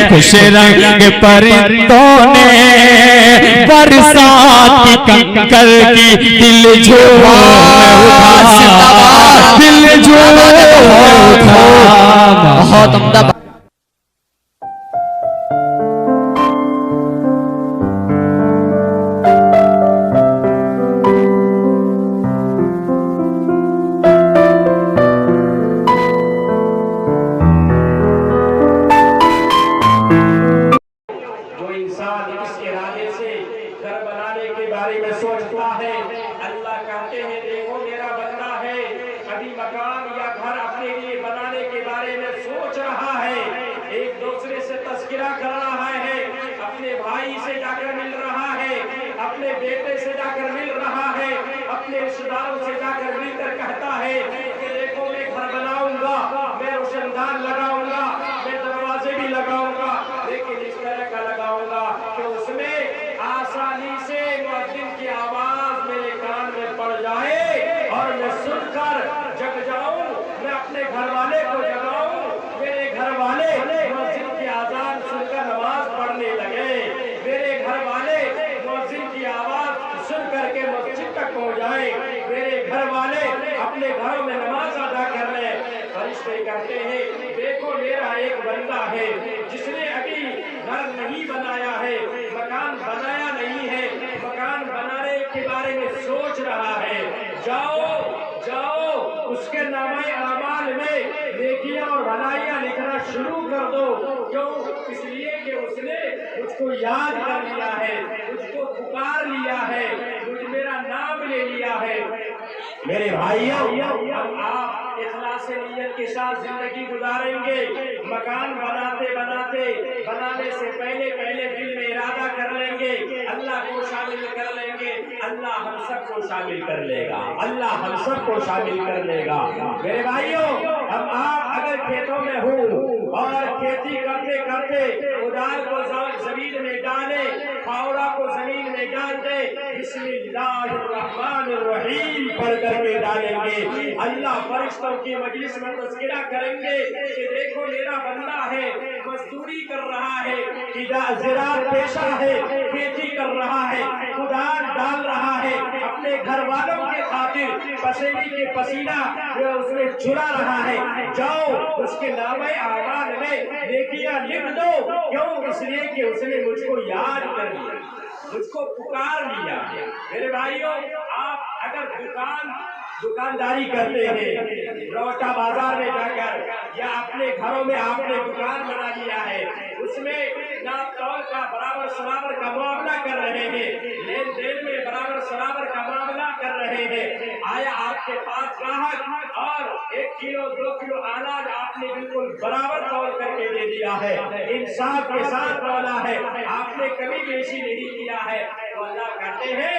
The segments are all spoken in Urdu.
خوش رنگ پرندوں نے برسات کی کنکر کی دل جھوم اٹھا، دل جھوم اٹھا۔ بہت عمدہ یاد کر لیا ہے، مجھ کو پکار لیا ہے، مجھ میرا نام لے لیا ہے۔ میرے بھائیوں، آپ اخلاص نیت کے ساتھ زندگی گزاریں گے۔ مکان بناتے بنانے سے پہلے دل میں ارادہ کر لیں گے، اللہ کو شامل کر لیں گے، اللہ ہم سب کو شامل کر لے گا، اللہ ہم سب کو شامل کر لے گا۔ میرے بھائیوں، ہم آپ اگر کھیتوں میں ہوں اور کھیتی کرتے کدال کو زمین میں ڈالے، پھاوڑا کو زمین میں ڈال دے، بسم اللہ الرحمن الرحیم پڑھ کر کے ڈالیں گے، اللہ فرشتوں کی مجلس میں تذکرہ کریں گے کہ دیکھو میرا بندہ ہے، مزدوری کر رہا ہے، زراعت پیشہ ہے، کھیتی کر رہا ہے، کدال ڈال رہا ہے، اپنے گھر والوں کے خاطر پسینے کے پسینہ اس میں چھڑا رہا ہے، جاؤ اس کے نامہ اعمال میں نیکیاں لکھ دو۔ کیوں؟ اس لیے کہ اس نے مجھ کو یاد کر لیا، مجھ کو پکار لیا۔ میرے بھائیوں، آپ اگر دکانداری کرتے ہیں، روٹا بازار میں جا کر یا اپنے گھروں میں آپ نے دکان بنا لیا ہے، اس میں ناپ تول کا برابر سرابر کا معاملہ کر رہے ہیں، لین دین میں برابر سرابر کا معاملہ کر رہے ہیں، آیا آپ کے پاس گاہک اور 1 کلو 2 کلو اناج آپ نے بالکل برابر تول کر کے دے دیا ہے، انصاف کے ساتھ تولا ہے، آپ نے کبھی بیشی نہیں کیا ہے، تو اللہ کہتے ہیں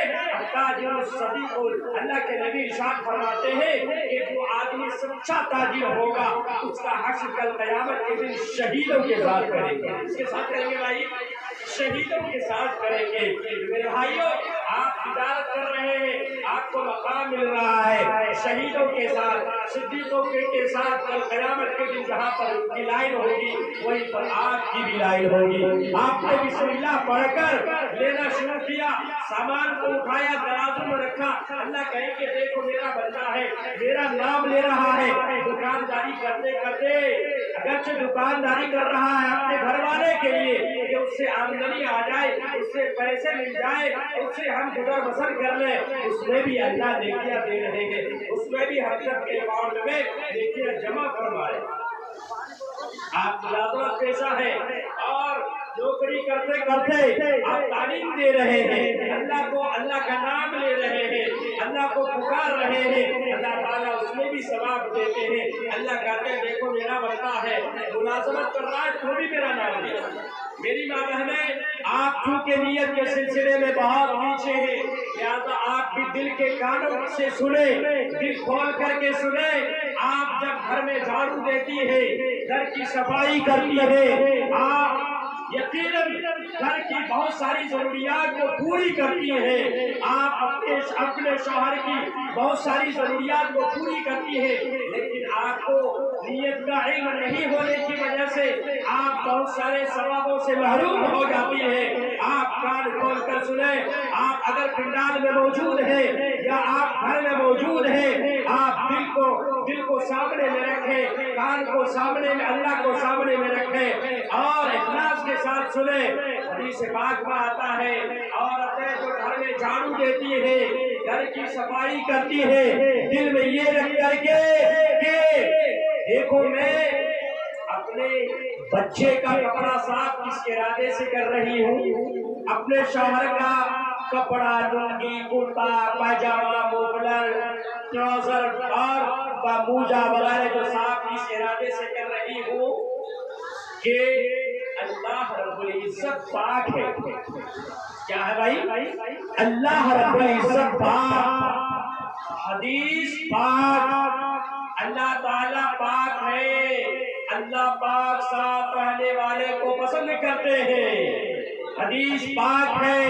تاجر الصدیق، اللہ کے نبی ارشاد فرماتے ہیں کہ جو آدمی سچا تاجر ہوگا اس کا حشر کل قیامت کے دن شہیدوں کے ساتھ کریں گے۔ اس کے ساتھ کریں گے بھائی، شہیدوں کے ساتھ کریں گے۔ میرے بھائیوں، آپ تجارت کر رہے ہیں، آپ کو مقام مل رہا ہے شہیدوں کے ساتھ، صدیقوں کے ساتھ، کل قیامت کے دن جہاں پر ان کی لائن ہوگی وہیں پر آپ کی بھی لائن ہوگی۔ آپ نے بسم اللہ پڑھ کر لینا شروع کیا، سامان کو اٹھایا، ترازو میں رکھا، اللہ کہے کہ دیکھو میرا بندہ ہے، میرا نام لے رہا ہے۔ دکانداری کرتے اگرچہ دکانداری کر رہا ہے اپنے گھر والے کے لیے کہ اس سے آمدنی آ جائے، اس سے پیسے مل جائے، اس سے ہم گزر بسر کر لیں، اس میں بھی اللہ نیکیاں دے رہے ہیں، اس میں بھی ہم سب کے اکاؤنٹ میں نیکیاں جمع کروائے۔ آپ ملازمت پیشہ ہے اور نوکری کرتے آپ تعلیم دے رہے ہیں، اللہ کا نام لے رہے ہیں، اللہ کو پکار رہے ہیں، اللہ تعالیٰ اس میں بھی ثواب دیتے ہیں۔ اللہ کہتے ہیں دیکھو میرا بندہ ہے، ملازمت کر رہا ہے تو بھی میرا نام لے۔ میری ماں بہنیں، آپ چونکہ نیت کے سلسلے میں بہت پیچھے ہیں، لہٰذا آپ بھی دل کے کانوں سے سنیں، دل کھول کر کے سنیں۔ آپ جب گھر میں جھاڑو دیتی ہے، گھر کی صفائی کرتی ہے، آپ یقیناً گھر کی بہت ساری ضروریات کو پوری کرتی ہے، آپ اپنے شوہر کی بہت ساری ضروریات کو پوری کرتی ہے، لیکن آپ کو نیت کا علم نہیں ہونے کی وجہ سے آپ بہت سارے ثوابوں سے محروم ہو جاتی ہے۔ آپ کان کھول کر سنیں، آپ اگر پنڈال میں موجود ہیں یا آپ گھر میں موجود ہیں، آپ دل کو سامنے میں رکھیں، کان کو سامنے میں، اللہ کو سامنے میں رکھیں اور اخلاص کے ساتھ سنیں۔ حدیث پاک میں آتا ہے، عورتیں جو گھر میں جھاڑو دیتی ہے، گھر کی صفائی کرتی ہے، دل میں یہ رکھ کر کے کہ دیکھو میں اپنے بچے کا کپڑا صاف کس ارادے سے کر رہی ہوں، اپنے شوہر کا کپڑا، لنگی، کرتا، پائجامہ، مفلر، ٹراؤزر اور موجہ وغیرہ جو صاف کس ارادے سے کر رہی ہوں کہ اللہ رب العزت پاک ہے۔ کیا ہے بھائی؟ اللہ رب العزت پاک، حدیث پاک، اللہ تعالیٰ پاک ہے، اللہ پاک صاف رہنے والے کو پسند کرتے ہیں۔ حدیث پاک ہے،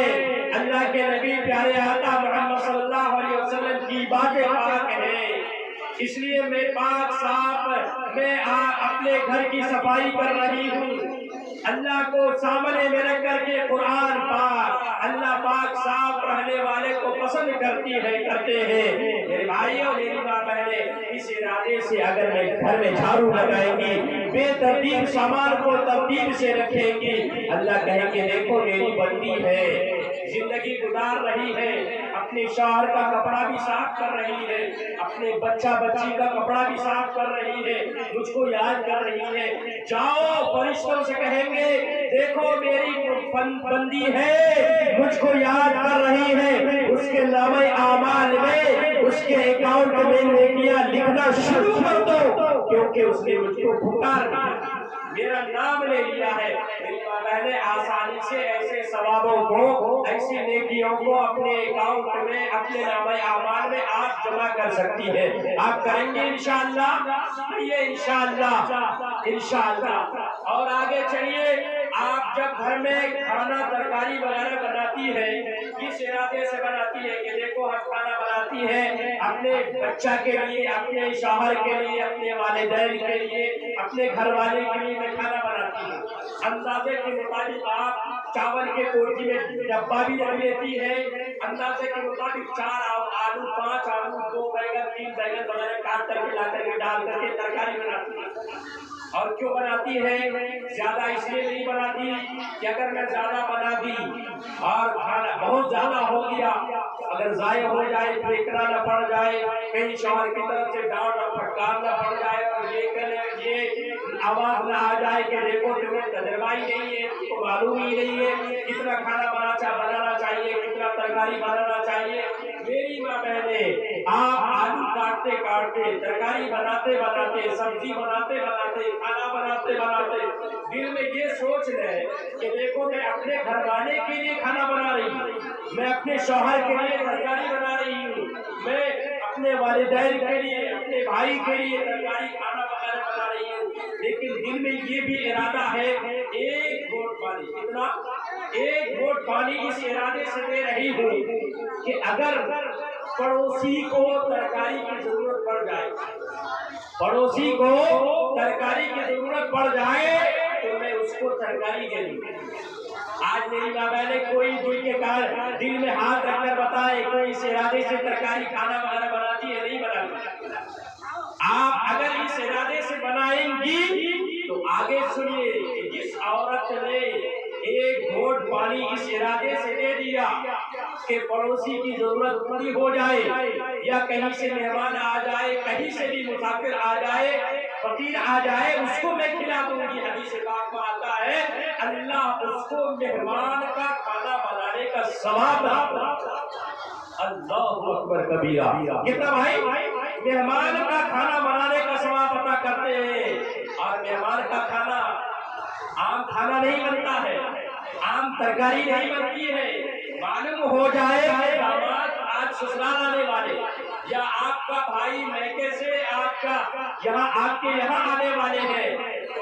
اللہ کے نبی پیارے آقا محمد صلی اللہ علیہ وسلم کی باتیں پاک ہیں، اس لیے میں پاک صاف میں اپنے گھر کی صفائی کر رہی ہوں، اللہ کو سامنے میں رکھ کر کے قرآن پاک، اللہ پاک صاف رہنے والے کو پسند کرتے ہیں۔ میرے بھائیوں، میری ماں بہنیں، اس ارادے سے اگر میں گھر میں جھاڑو لگائیں گی، بے ترتیب سامان کو ترتیب سے رکھیں گی، اللہ کہے کہ دیکھو میری بندی ہے، زندگی گزار رہی ہے، اپنے شوہر کا کپڑا بھی صاف کر رہی ہے، اپنے بچہ بچی کا کپڑا بھی صاف کر رہی ہے، مجھ کو یاد کر رہی ہے۔ جاؤ فرشتوں سے کہیں گے دیکھو میری بندی ہے، مجھ کو یاد کر رہی ہے، اس کے نامہ اعمال میں اس کے اکاؤنٹ میں نیکیاں لکھنا شروع کر دو، کیونکہ اس نے مجھ کو پکار دیا، میرا نام لے لیا ہے۔ میری ماں بہنیں آسانی سے ایسے ثوابوں کو، ایسی نیکیوں کو اپنے اکاؤنٹ میں، اپنے نامہ اعمال میں آپ جمع کر سکتی ہے۔ آپ کریں گے انشاءاللہ؟ یہ انشاءاللہ۔ اور آگے چلیے، آپ جب گھر میں کھانا ترکاری وغیرہ بناتی ہے، کس ارادے سے بناتی ہے کہ دیکھو ہم کھانا بناتی ہے اپنے بچہ کے لیے، اپنے شوہر کے لیے، اپنے والدین کے لیے، اپنے گھر والے کے لیے میں کھانا بناتی ہوں، اندازے کے مطابق آپ چاول کے کوٹھی میں ڈبہ بھی رکھ لیتی ہے، اندازے کے مطابق 4 آلو، 5 آلو، 2 بیگن، 3 بیگن وغیرہ کاٹ کر کے لا کر کے ڈال کر کے ترکاری بناتی ہے۔ اور کیوں بناتی ہے؟ زیادہ اس لیے نہیں بناتی کہ اگر میں زیادہ بنا دی اور کھانا بہت زیادہ ہو گیا، اگر ضائع ہو جائے، پھینکنا نہ پڑ جائے، کہیں شوہر کی طرف سے ڈانٹ اور پھٹکار نہ پڑ جائے، اور یہ آواز نہ آ جائے کہ دیکھو تمہیں تجربہ ہی نہیں ہے، تم کو معلوم ہی نہیں ہے کتنا کھانا بنانا چاہیے، کتنا ترکاری بنانا چاہیے۔ میری ماں بہنیں، آپ آلو کاٹتے کاٹتے، ترکاری بناتے بناتے، سبزی بناتے بناتے، کھانا بناتے بناتے دل میں یہ سوچ لیں کہ دیکھو میں اپنے گھر والے کے لیے کھانا بنا رہی ہوں، میں اپنے شوہر کے لیے ترکاری بنا رہی ہوں، میں اپنے والدین کے لیے، اپنے بھائی کے لیے ترکاری کھانا وغیرہ بنا رہی ہوں، لیکن دل میں یہ بھی ارادہ ہے ایک گھونٹ پانی، کتنا؟ ایک گھونٹ پانی اس ارادے سے دے رہی ہوں کہ اگر پڑوسی کو ترکاری کی ضرورت پڑ جائے، پڑوسی کو ترکاری کی ضرورت پڑ جائے تو میں اس کو ترکاری دے دوں۔ آج میری ماں بہنیں کوئی دل میں ہاتھ رکھ کر بتائے کوئی اس ارادے سے ترکاری کھانا وغیرہ بناتی ہے؟ نہیں بناتی۔ آپ اگر اس ارادے سے بنائیں گی تو آگے سنیے کہ جس عورت نے ایک گھونٹ پانی اس ارادے سے دے دیا کہ پڑوسی کی ضرورت پوری ہو جائے، یا کہیں سے مہمان آ جائے، کہیں سے بھی مسافر آ جائے، فقیر آ جائے، اس کو میں کھلا دوں گی، حدیث پاک میں آتا ہے اللہ اس کو مہمان کا کھانا بنانے کا ثواب عطا کرتا ہے۔ اللہ اکبر کبیرہ، کتنا بھائی؟ مہمان کا کھانا بنانے کا ثواب عطا کرتے ہیں۔ اور مہمان کا کھانا عام کھانا نہیں بنتا ہے، عام ترکاری نہیں بنتی ہے۔ معلوم ہو جائے کہ داماد آج سسرال آنے والے، یا آپ کا بھائی میکے سے آپ کے یہاں آنے والے ہیں، تو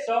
100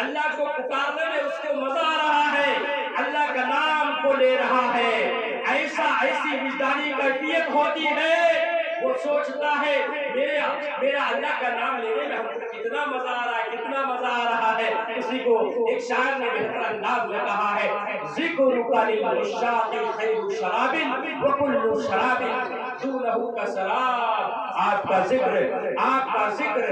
اللہ کو پکارنے میں اس کو مزہ آ رہا ہے، اللہ کا نام کو لے رہا ہے، ایسی وجدانی کیفیت ہوتی ہے، وہ سوچتا ہے میرا اللہ کا نام لینے میں ہم کو کتنا مزہ آ رہا ہے، کتنا مزہ آ رہا ہے۔ کسی کو ایک شاعر نے بہتر انداز میں کہا ہے، ذکرک للعشاق خیر شراب وکل شراب دونہ کسراب۔ آپ کا ذکر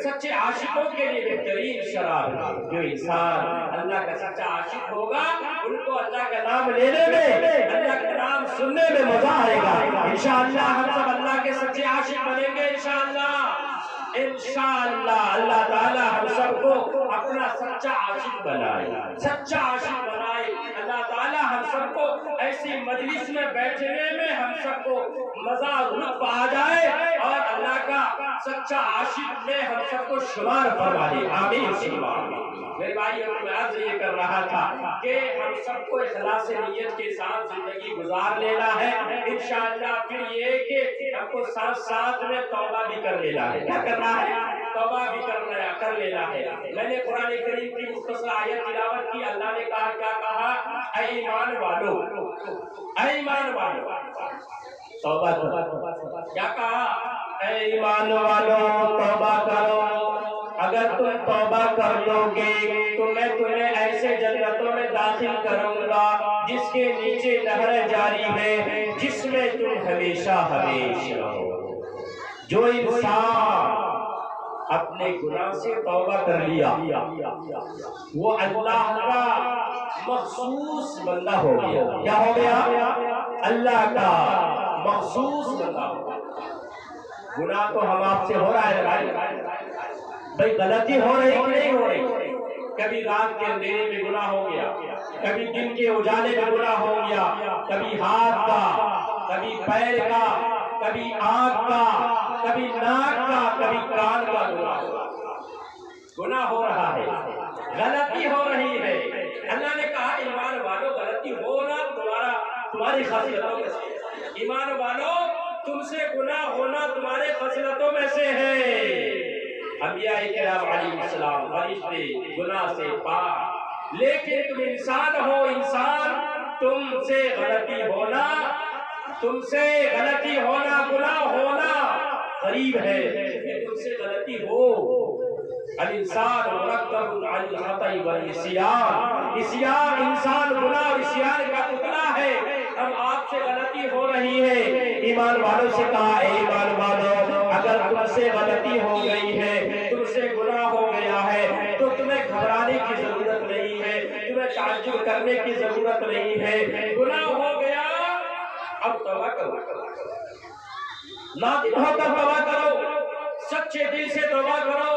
سچے عاشقوں کے لیے بہترین شراب ہے۔ جو انسان اللہ کا سچا عاشق ہوگا ان کو اللہ کا نام لینے میں، اللہ کا نام سننے میں مزہ آئے گا۔ انشاءاللہ ہم سب اللہ کے سچے عاشق بنیں گے انشاءاللہ اللہ تعالی ہم سب کو اپنا سچا عاشق بنائے، سچا عاشق بنائے۔ اللہ تعالی ہم سب کو ایسی مجلس میں بیٹھنے میں ہم سب کو مزہ لطف آ جائے اور اللہ کا سچا عاشق میں ہم سب کو شمار فرما دے، آمین ثم آمین۔ میرے بھائیوں میں عرض یہ کر رہا تھا کہ ہم سب کو اخلاص نیت کے ساتھ زندگی گزار لینا ہے انشاءاللہ۔ پھر یہ کہ ہم کو ساتھ ساتھ میں توبہ بھی کر لینا ہے۔ کیا کرنا ہے؟ توبہ بھی کر لینا ہے۔ میں نے قرآن کریم کی مختصر آیت تلاوت کی، اللہ نے کہا، کیا کہا؟ اے ایمان والو، اے ایمان والو توبہ کرو۔ کیا کہا؟ اے ایمان والو توبہ کرو، اگر تم توبہ کر لو گے تو میں تمہیں ایسے جنتوں میں داخل کروں گا جس کے نیچے نہر جاری ہے، جس میں تم ہمیشہ ہمیشہ رہو۔ جو انسان اپنے گناہ سے توبہ کر لیا وہ اللہ کا مخصوص بندہ ہو گیا۔ کیا ہو گیا؟ اللہ کا مخصوص بندہ ہو گیا۔ گناہ تو ہم آپ سے ہو رہا ہے بھائی، غلطی ہو رہی کہ نہیں ہو رہی؟ کبھی رات کے اندھیرے میں گناہ ہو گیا، کبھی دن کے اجالے میں گناہ ہو گیا، کبھی ہاتھ کا، کبھی پیر کا، کبھی آنکھ کا، کبھی ناک کا، کبھی کان کا گناہ ہو رہا ہے، غلطی ہو رہی ہے۔ اللہ نے کہا ایمان والو غلطی ہونا تمہاری خاصیتوں میں سے، ایمان والو تم سے گناہ ہونا تمہارے خاصیتوں میں سے ہے۔ انبیاء کرام علیہ السلام فرشتے گناہ سے پاک، لیکن تم انسان ہو، انسان تم سے غلطی ہونا گناہ ہونا قریب ہے کہ تم سے غلطی ہو۔ الانسان مرکب عن الخطأ والنسیان، انسان گناہ اور عصیان کا پتلا ہے۔ ہم آپ سے غلطی ہو رہی ہے، ایمان والوں سے کہا اے ایمان والوں اگر تم سے غلطی ہو گئی ہے، تم سے گناہ ہو گیا ہے تو تمہیں گھبرانے کی ضرورت نہیں ہے، تمہیں تعجب کرنے کی ضرورت نہیں ہے۔ گناہ ہو گیا اب توبہ کرو، نادم ہو کر توبہ کرو، سچے دل سے توبہ کرو،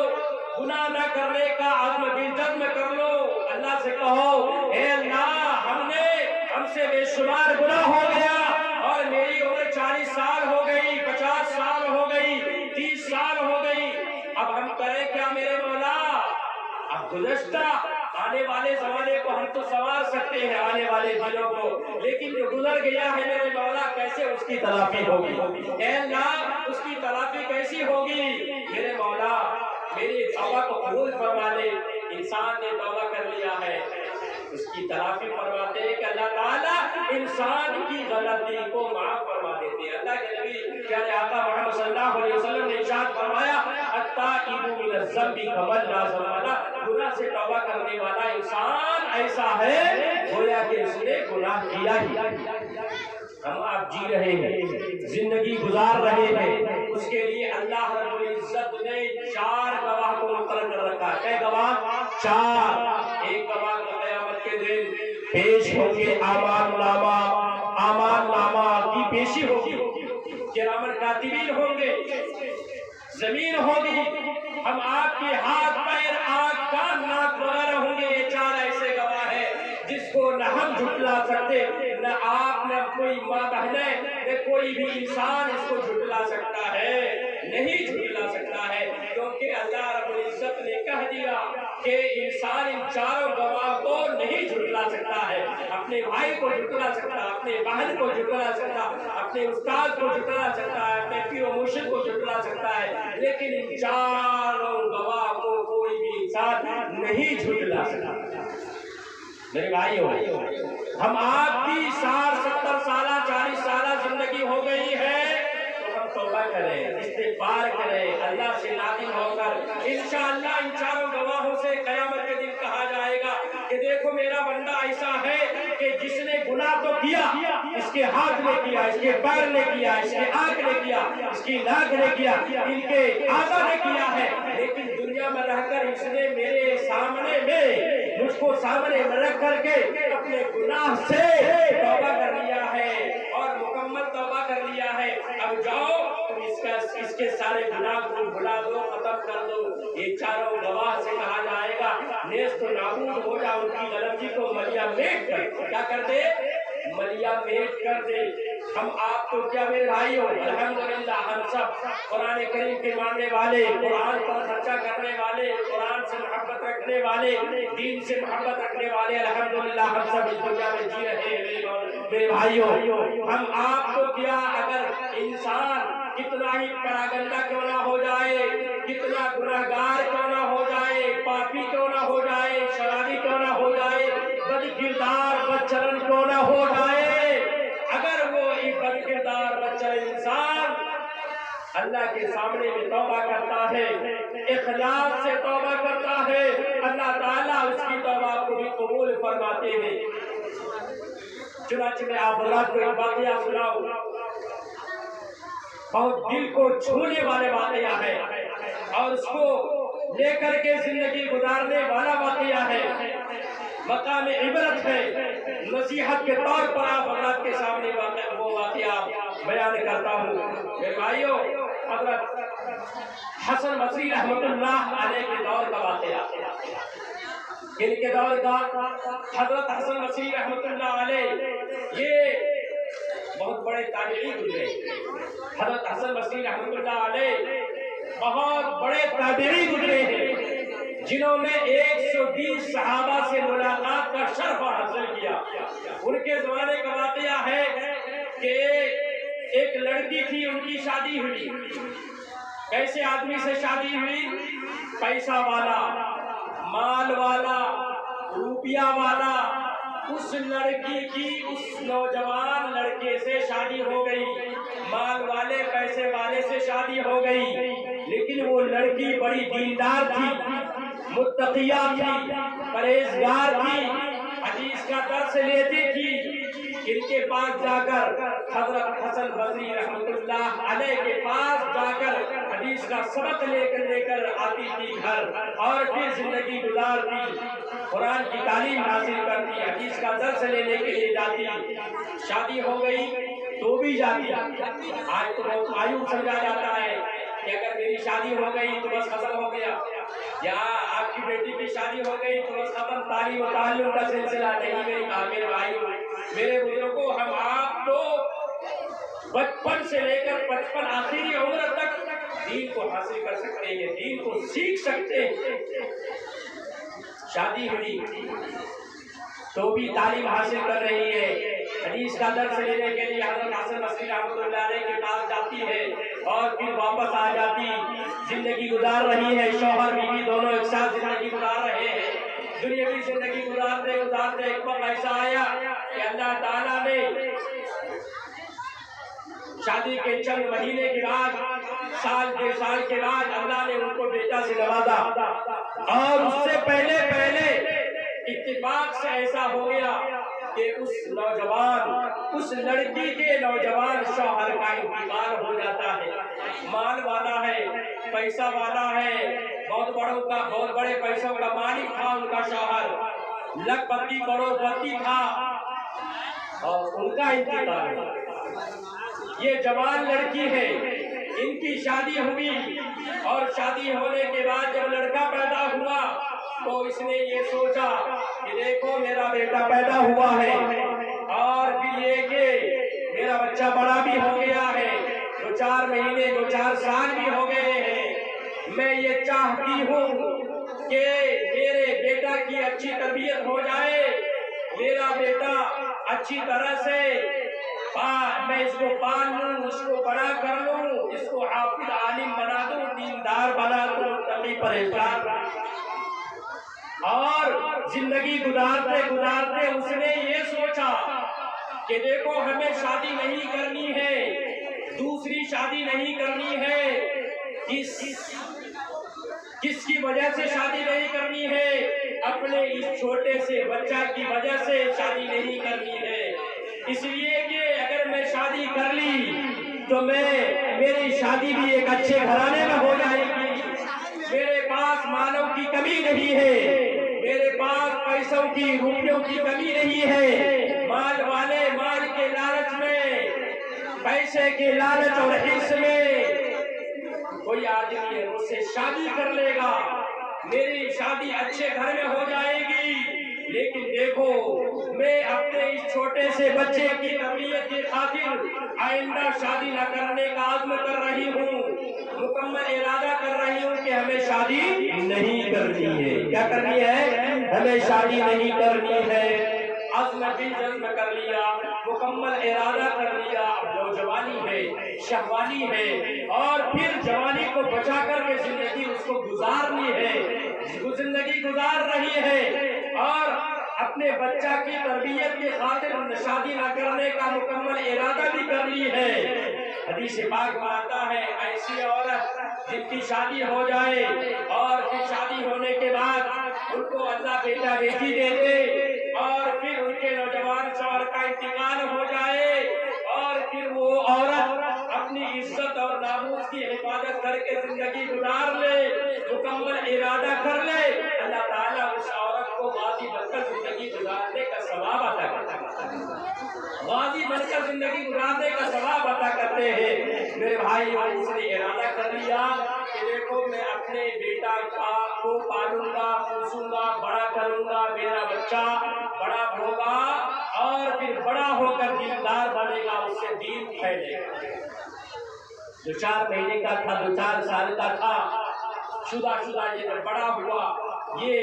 گناہ نہ کرنے کا عزم دل جزم کر لو۔ اللہ سے کہو اے اللہ ہم سے بے شمار گناہ ہو گیا اور میری عمر 40 سال ہو گئی، 50 سال ہو گئی، 30 سال ہو گئی، اب ہم کریں کیا میرے مولا؟ اب گزشتہ آنے والے زمانے کو ہم تو سنوار سکتے ہیں، آنے والے دنوں کو، لیکن جو گزر گیا ہے میرے مولا کیسے اس کی تلافی ہوگی؟ اے اللہ اس کی تلافی کیسی ہوگی؟ میرے مولا میری توبہ کو قبول فرما لے۔ انسان نے توبہ کر لیا ہے، اس کی تلافی فرماتے ہیں کہ اللہ تعالیٰ انسان کی غلطی کو معاف فرما دیتے ہیں۔ اللہ کے نبی پیارے آقا محمد صلی اللہ علیہ وسلم نے ارشاد فرمایا التائب من الذنب کمن لا ذنب لہ، گناہ سے توبہ کرنے والا انسان ایسا ہے گویا کہ اس نے گناہ کیا ہی۔ ہم آپ جی رہے ہیں، زندگی گزار رہے ہیں، اس کے لیے اللہ رب العزت نے 4 گواہ کو مقرر کر رکھا ہے۔ گواہ 4، ایک گواہ کو قیامت کے دن پیش ہو کے اعمال نامہ کی پیشی ہوگی، کرامن کاتبین ہوں گے، زمین ہوگی، ہم آپ کے ہاتھ پیر آنکھ کان ناک وغیرہ ہوں گے۔ یہ 4 ایسے گواہ ہیں جس کو نہ ہم جھٹلا سکتے، نہ آپ نہ کوئی ماں بہنیں نہ کوئی بھی انسان اس کو جھٹلا سکتا ہے، نہیں جھٹلا سکتا ہے، کیونکہ اللہ رب العزت نے کہہ دیا کہ انسان ان 4 گواہ کو نہیں جھٹلا سکتا ہے۔ اپنے بھائی کو جھٹلا سکتا، اپنے بہن کو جھٹلا سکتا، اپنے استاد کو جھٹلا سکتا ہے، اپنے پیر و مرشد کو جھٹلا سکتا ہے، لیکن ان 4 گواہ کو کوئی بھی انسان ساتھ نہیں جھٹلا سکتا۔ میرے بھائیو، ہم آپ کی 60 70 سالہ 40 سالہ زندگی ہو گئی ہے تو ہم توبہ کریں، استغفار کریں، اللہ سے نادم ہو کر انشاءاللہ ان چاروں گواہوں سے قیامت کے دن کہا جائے گا کہ دیکھو میرا بندہ ایسا ہے کہ جس نے گناہ تو کیا، اس کے ہاتھ نے کیا، اس کے پیر نے کیا، اس کے آنکھ نے کیا، اس کی ناک نے کیا، ان کے اعضاء نے کیا ہے، لیکن دنیا میں رہ کر اس نے میرے سامنے میں مجھ کو سامنے میں رکھ کر کے اپنے گناہ سے توبہ کر لیا ہے اور مکمل توبہ کر لیا ہے۔ اب جاؤ تم اس کے سارے گناہ کو بھلا دو، ختم کر دو۔ یہ چاروں گواہ سے کہا جائے گا نیست و نابود ہو جا ان کی غلطی کو ملیا میٹ کر، کیا کر دے؟ ملیا میٹ کر دے۔ ہم آپ تو کیا میرے بھائیو، الحمدللہ ہم سب قرآن کریم کے ماننے والے، قرآن پر خرچہ کرنے والے، قرآن سے محبت رکھنے والے، دین سے محبت رکھنے والے، الحمدللہ ہم سب اس دنیا میں جی رہے ہیں میرے بھائیو۔ ہم آپ کو کیا، اگر انسان کتنا ہی پراگندہ کیوں نہ ہو جائے، کتنا گناہگار کیوں نہ ہو جائے، پاپی کیوں نہ ہو جائے، شرابی کیوں نہ ہو جائے، بد کردار بد چلن کیوں نہ ہو جائے، اگر وہ بد کردار بد چلن انسان اللہ کے سامنے میں توبہ کرتا ہے، اخلاص سے توبہ کرتا ہے، اللہ تعالیٰ اس کی توبہ کو بھی قبول فرماتے ہیں۔ چنانچہ میں آپ حضرات کو ایک واقعہ سناؤں، بہت دل کو چھونے والے واقعہ ہے اور اس کو لے کر کے زندگی گزارنے والا واقعہ ہے، مقام عبرت ہے، نصیحت کے طور پر آپ حضرات کے سامنے وہ واقعہ بیان کرتا ہوں۔ میرے بھائیو، حضرت حسن بصری رحمۃ اللہ علیہ کے دور کا واقعہ، ان کے دور کا حضرت حسن بصری رحمۃ اللہ علیہ یہ بہت بڑے تابعی گزرے۔ حضرت حسن بصری رحمۃ اللہ علیہ بہت بڑے تابعی گزرے ہیں جنہوں نے 120 صحابہ سے ملاقات کا شرف حاصل کیا۔ ان کے زمانے کا واقعہ ہے کہ ایک لڑکی تھی، ان کی شادی ہوئی، کیسے آدمی سے شادی ہوئی؟ پیسہ والا، مال والا، روپیہ والا، اس لڑکی کی اس نوجوان لڑکے سے شادی ہو گئی، مال والے پیسے والے سے شادی ہو گئی، لیکن وہ لڑکی بڑی دیندار تھی، متقیہ تھی، پرہیزگار تھی، حدیث کا درس لیتی تھی۔ ان کے پاس جا کر حضرت حسن بصری رحمۃ اللہ علیہ کے پاس جا کر حدیث کا سبق لے کر آتی تھی گھر، اور پھر زندگی گزارتی، قرآن کی تعلیم حاصل کرتی، حدیث کا درس لینے کے لیے جاتی۔ شادی ہو گئی تو بھی جاتی۔ آج تو بہت مایوس سمجھا جاتا ہے کہ اگر میری شادی ہو گئی تو بس ختم ہو گیا، یا آپ کی بیٹی کی شادی ہو گئی تو بس ختم، تعلیم و تعلم کا سلسلہ نہیں۔ میرے بھائی، میرے بزرگوں، ہم آپ تو بچپن سے لے کر 55 آخری عمر تک دین کو حاصل کر سکتے ہیں، دین کو سیکھ سکتے ہیں۔ شادی ہوئی تو بھی تعلیم حاصل کر رہی ہے، حدیث کا درس لینے کے لیے حضرت حسن بصری رحمۃ اللہ علیہ کے پاس جاتی ہے اور پھر واپس آ جاتی، زندگی گزار رہی ہے، شوہر بیوی دونوں ایک ساتھ زندگی گزار رہے ہیں۔ دنیاوی زندگی گزارتے گزارتے ایک وقت ایسا آیا کہ اللہ تعالیٰ نے شادی کے چند مہینے کے بعد، سال 1.5 سال کے بعد اللہ نے ان کو بیٹا سے نوازا، اور اس سے پہلے اتفاق سے ایسا ہو گیا کہ اس لڑکی کے نوجوان شوہر کا انتقال ہو جاتا ہے۔ مال والا ہے، پیسہ والا ہے، بہت بڑے پیسوں کا مالک تھا ان کا شوہر، لکھ پتی کروڑ پتی تھا، اور ان کا انتقال ہوا۔ یہ جوان لڑکی ہے، ان کی شادی ہوئی، اور شادی ہونے کے بعد جب لڑکا پیدا ہوا تو اس نے یہ سوچا کہ دیکھو میرا بیٹا پیدا ہوا ہے، اور پھر یہ کہ میرا بچہ بڑا بھی ہو گیا ہے، 2-4 مہینے 2-4 سال بھی ہو گئے ہیں، میں یہ چاہتی ہوں کہ میرے بیٹا کی اچھی تربیت ہو جائے، میرا بیٹا اچھی طرح سے میں اس کو پال لوں، اس کو بڑا کر لوں، اس کو حافظ عالم بنا دوں، دیندار بنا دوں، تقی پرہیزگار۔ اور زندگی گزارتے گزارتے اس نے یہ سوچا کہ دیکھو ہمیں شادی نہیں کرنی ہے، دوسری شادی نہیں کرنی ہے، کس کی وجہ سے شادی نہیں کرنی ہے؟ اپنے اس چھوٹے سے بچہ کی وجہ سے شادی نہیں کرنی ہے، اس لیے کہ اگر میں شادی کر لی تو میری شادی بھی ایک اچھے گھرانے میں ہو جائے گی، میرے پاس مالوں کی کمی نہیں ہے، میرے پاس پیسوں کی روپیوں کی کمی نہیں ہے، مال والے مال کے لالچ میں، پیسے کے لالچ اور حرص میں کوئی آدمی ہے اس سے شادی کر لے گا، میری شادی اچھے گھر میں ہو جائے گی، لیکن دیکھو میں اپنے اس چھوٹے سے بچے کی تربیت کی خاطر آئندہ شادی نہ کرنے کا عزم کر رہی ہوں، مکمل ارادہ کر رہی ہوں کہ ہمیں شادی نہیں کرنی ہے۔ کیا کرنی ہے؟ ہمیں شادی نہیں کرنی ہے۔ عزم بھی جزم کر لیا، مکمل ارادہ کر لیا، اب نوجوانی ہے، شہوانی ہے، اور پھر جوانی کو بچا کر کے زندگی اس کو گزارنی ہے، وہ زندگی گزار رہی ہے، اور اپنے بچہ کی تربیت کی خاطر شادی نہ کرنے کا مکمل ارادہ بھی کر لی ہے۔ حدیث پاک میں آتا ہے ایسی عورت جن کی شادی ہو جائے اور پھر شادی ہونے کے بعد ان کو اللہ بیٹا بیٹی دے دے، اور پھر ان کے نوجوان شوہر کا انتقال ہو جائے، اور پھر وہ عورت اپنی عزت اور ناموس کی حفاظت کر کے زندگی گزار لے، مکمل ارادہ کر لے، اللہ تعالیٰ اس عورت کو غازی بن کر زندگی گزارنے کا ثواب عطا کرتا ہے، غازی بن کر زندگی گزارنے کا ثواب عطا کرتے ہیں۔ میرے بھائی اور اس نے ارادہ کر لیا کہ دیکھو میں اپنے بیٹا کو پالوں گا، پوسوں گا، بڑا کروں گا، میرا بچہ بڑا ہوگا اور پھر بڑا ہو کر دیندار بنے گا، اس سے دین پھیلے گا۔ 2-4 مہینے کا تھا، 2-4 سال کا تھا، شدہ یہ جب بڑا ہوا، یہ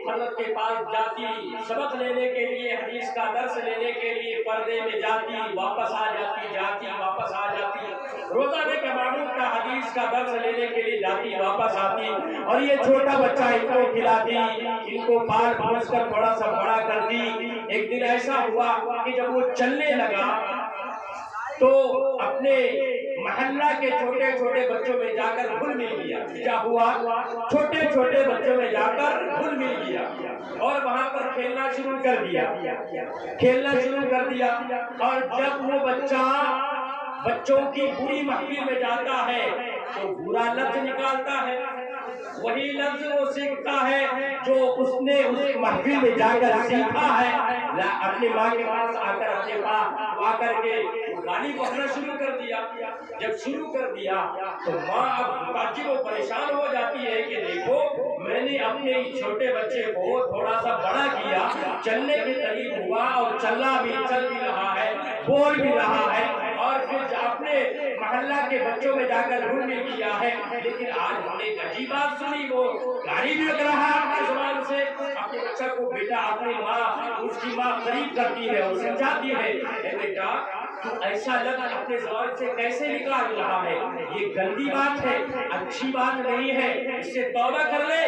حضرت کے پاس جاتی سبق لینے کے لیے، حدیث کا درس لینے کے لیے، پردے میں جاتی واپس آ جاتی، جاتی واپس آ جاتی، روزانہ کے معمول کا حدیث کا درس لینے کے لیے جاتی واپس آتی، اور یہ چھوٹا بچہ ان کو کھلاتی، ان کو پال پوس کر تھوڑا سا بڑا کرتی۔ ایک دن ایسا ہوا کہ جب وہ چلنے لگا تو اپنے محلہ کے چھوٹے چھوٹے بچوں میں جا کر گھل مل گیا۔ کیا ہوا؟ چھوٹے چھوٹے بچوں میں جا کر گھل مل گیا اور وہاں پر کھیلنا شروع کر دیا، اور جب وہ بچہ بچوں کی بری محفل میں جاتا ہے تو برا لفظ نکالتا ہے، وہی لفظ وہ سیکھتا ہے جو اس نے اس محفل میں جا کر سیکھا ہے، اپنی ماں کے پاس آ کر اپنے پاس آ کر کے گالی پڑھنا شروع کر دیا۔ جب شروع کر دیا تو ماں اب متعجب و پریشان ہو جاتی ہے کہ دیکھو میں نے اپنے چھوٹے بچے کو تھوڑا سا بڑا کیا، چلنے کے قریب ہوا اور چل بھی رہا ہے، بول بھی رہا ہے، اور پھر اپنے محلہ کے بچوں میں جا کر گھل مل کیا ہے، لیکن آج ہم نے ایک عجیب بات سنی، وہ گالی بھی لگ رہا ہے اپنے زبان سے، اپنے بچہ کو بیٹا اپنی ماں، اس کی ماں قریب کرتی ہے اور سمجھاتی ہے، اے بیٹا تو ایسا لفظ اپنے زبان سے کیسے نکال رہا ہے؟ یہ گندی بات ہے، اچھی بات نہیں ہے، اس سے توبہ کر لے،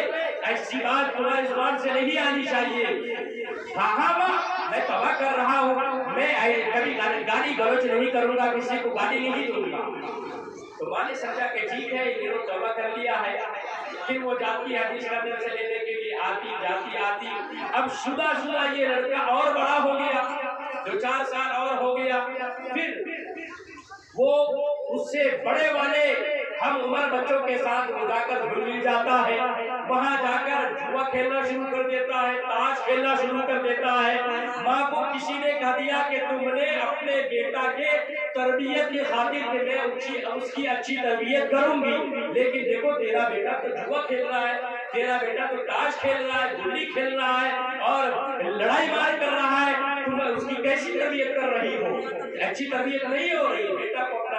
ایسی بات تمہاری زبان سے نہیں آنی چاہیے۔ ہاں ماں میں توبہ کر رہا ہوں، میں کبھی گالی گلوچ نہیں کروں گا، کسی کو گالی نہیں دوں گا۔ تو ماں نے سمجھا کہ ٹھیک ہے یہ تو توبہ کر لیا ہے۔ پھر وہ جاتی ہے حدیث کا درس لینے کے لیے، آتی، اب شدہ یہ لڑکا اور بڑا ہو گیا، 2-4 سال اور ہو گیا، پھر وہ اس سے بڑے والے ہم عمر بچوں کے ساتھ جا کر گھل مل جاتا ہے، وہاں جا کر جوا کھیلنا شروع کر دیتا ہے، تاش کھیلنا شروع کر دیتا ہے۔ ماں کو کسی نے کہا دیا کہ تم نے اپنے بیٹا کے تربیت کی خاطر کہ میں اس کی اچھی تربیت کروں گی، لیکن دیکھو تیرا بیٹا تو جوا کھیل رہا ہے، تیرا بیٹا تو تاش کھیل رہا ہے، گلی کھیل رہا ہے اور لڑائی مار کر رہا ہے، تم اس کی کیسی تربیت کر رہی ہو؟ اچھی تربیت نہیں ہو رہی، بیٹا کو اپنا